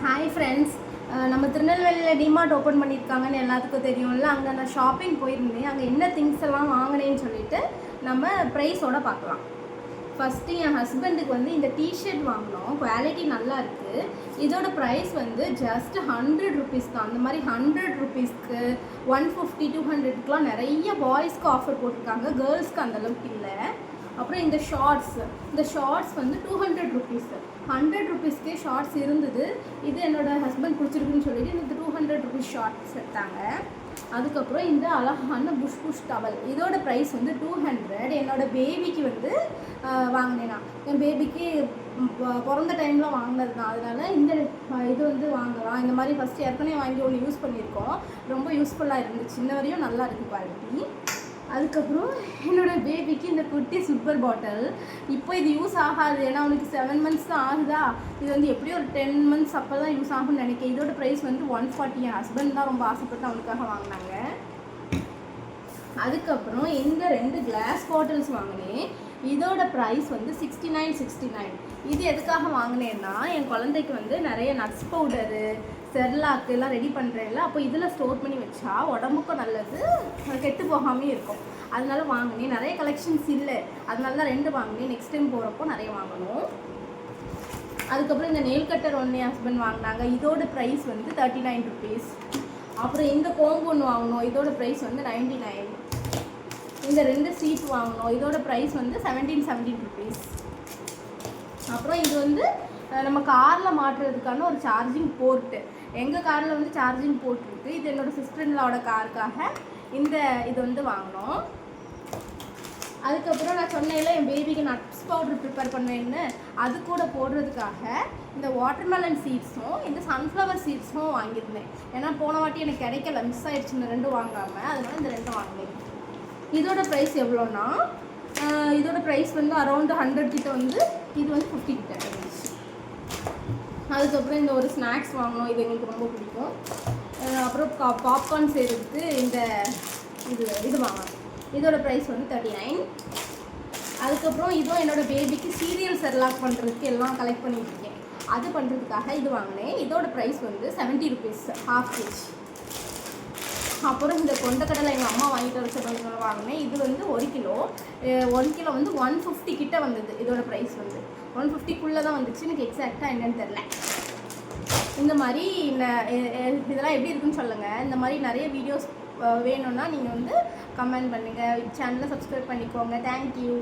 Hi friends, நம்ம திருநெல்வேலியில் DMart open பண்ணியிருக்காங்கன்னு எல்லாத்துக்கும் தெரியும்ல. அங்கே நான் ஷாப்பிங் போயிருந்தேன். அங்கே என்ன திங்ஸ் எல்லாம் வாங்கினேன்னு சொல்லிட்டு நம்ம ப்ரைஸோடு பார்க்கலாம். ஃபஸ்ட்டு என் ஹஸ்பண்டுக்கு வந்து இந்த டிஷர்ட் வாங்கினோம். குவாலிட்டி நல்லா இருக்குது. இதோட ப்ரைஸ் வந்து ஜஸ்ட் 100 ருபீஸ் தான். அந்த மாதிரி 100 ருபீஸ்க்கு 150 200க்குலாம் நிறைய பாய்ஸ்க்கு ஆஃபர் போட்டிருக்காங்க. கேர்ள்ஸ்க்கு அந்தளவுக்கு இல்லை. அப்புறம் இந்த ஷார்ட்ஸ் வந்து 200 ருபீஸ். 100 ருபீஸ்க்கே ஷார்ட்ஸ் இருந்தது. இது என்னோடய ஹஸ்பண்ட் பிடிச்சிருக்குன்னு சொல்லிட்டு இந்த 200 ருபீஸ் ஷார்ட்ஸ் எடுத்தாங்க. அதுக்கப்புறம் இந்த அழகான புஷ் டவல், இதோட ப்ரைஸ் வந்து 200. என்னோடய பேபிக்கு வந்து வாங்கினேன். என் பேபிக்கு பிறந்த டைமில் வாங்கினது தான். அதனால் இந்த இது வந்து வாங்கலாம். இந்த மாதிரி ஃபஸ்ட்டு ஏற்கனவே வாங்கி ஒன்று யூஸ் பண்ணியிருக்கோம். ரொம்ப யூஸ்ஃபுல்லாக இருந்துச்சு. இன்ன வரையும் நல்லா இருக்குது குவாலிட்டி. அதுக்கப்புறம் என்னோடய பேபிக்கு இந்த குட்டி சூப்பர் பாட்டில். இப்போ இது யூஸ் ஆகாது, ஏன்னா அவனுக்கு 7 மந்த்ஸ் தான் ஆகுதா. இது வந்து எப்படியும் ஒரு 10 மந்த்ஸ் அப்போ தான் யூஸ் ஆகும்னு நினைக்கிறேன். இதோட ப்ரைஸ் வந்து 140. என் ஹஸ்பண்ட் தான் ரொம்ப ஆசைப்பட்டு அவனுக்காக வாங்கினாங்க. அதுக்கப்புறம் இந்த 2 கிளாஸ் பாட்டில்ஸ் வாங்கினேன். இதோட ப்ரைஸ் வந்து 69. இது எதுக்காக வாங்கினேன்னா, என் குழந்தைக்கு வந்து நிறைய நட்ஸ் பவுடரு, செர்லாக்கு எல்லாம் ரெடி பண்ணுறேன்ல, அப்போ இதில் ஸ்டோர் பண்ணி வச்சா உடம்புக்கும் நல்லது, கெட்டு போகாமே இருக்கும். அதனால வாங்கினேன். நிறைய கலெக்ஷன்ஸ் இல்லை, அதனால தான் 2 வாங்கினேன். நெக்ஸ்ட் டைம் போகிறப்போ நிறைய வாங்கணும். அதுக்கப்புறம் இந்த நெயில் கட்டர் ஒன்று என் ஹஸ்பண்ட் வாங்கினாங்க. இதோட ப்ரைஸ் வந்து 39 ருபீஸ். அப்புறம் இந்த கோம்பு ஒன்று வாங்கினோம். இதோட ப்ரைஸ் வந்து 99. இந்த 2 சீட் வாங்கினோம். இதோட ப்ரைஸ் வந்து 17 ருபீஸ். அப்புறம் இது வந்து நம்ம காரில் மாட்டுறதுக்கான ஒரு சார்ஜிங் போர்ட்டு. எங்கள் காரில் வந்து சார்ஜிங் போர்ட் இருக்குது. இது என்னோடய சிஸ்டர்லாவோட காருக்காக இது வந்து வாங்கினோம். அதுக்கப்புறம் நான் சொன்னேன்ல என் பேபிக்கு நட்ஸ் பவுடர் ப்ரிப்பேர் பண்ணுவேன்னு, அது கூட போடுறதுக்காக இந்த வாட்டர்மெலன் சீட்ஸும் இந்த சன்ஃப்ளவர் சீட்ஸும் வாங்கியிருந்தேன். ஏன்னா போன வாட்டி எனக்கு கிடைக்கல, மிஸ் ஆகிடுச்சு இந்த 2 வாங்காமல். அதனால இந்த 2 வாங்கினேன். இதோட ப்ரைஸ் எவ்வளோன்னா, இதோட ப்ரைஸ் வந்து அரௌண்ட் 100 கிட்ட வந்து, இது வந்து 50 கிட்ட இருந்துச்சு. அதுக்கப்புறம் இந்த ஒரு ஸ்நாக்ஸ் வாங்கினோம். இது எங்களுக்கு ரொம்ப பிடிக்கும். அப்புறம் பாப்கார்ன் செய்கிறதுக்கு இந்த இது வாங்கினோம். இதோட ப்ரைஸ் வந்து 39. அதுக்கப்புறம் இதுவும் என்னோடய பேபிக்கு சீரியல் செர்லாக் பண்ணுறதுக்கு எல்லாம் கலெக்ட் பண்ணிட்டுருக்கேன். அது பண்ணுறதுக்காக இது வாங்கினேன். இதோட ப்ரைஸ் வந்து 70 ருபீஸ், ½ kg. அப்புறம் இந்த கொண்டக்கடலை எங்கள் அம்மா வாங்கிட்டு வர சொல்கிறதுனால வாங்கினேன். இது வந்து 1 கிலோ. 1 கிலோ வந்து 150 கிட்ட வந்தது. இதோட ப்ரைஸ் வந்து 150க்குள்ளே தான் வந்துச்சு. எனக்கு எக்ஸாக்டாக என்னன்னு தெரில. இந்த மாதிரி இதெல்லாம் எப்படி இருக்குன்னு சொல்லுங்கள். இந்த மாதிரி நிறைய வீடியோஸ் வேணும்னா நீங்கள் வந்து கமெண்ட் பண்ணுங்கள். சேனலை சப்ஸ்கிரைப் பண்ணிக்கோங்க. தேங்க்யூ.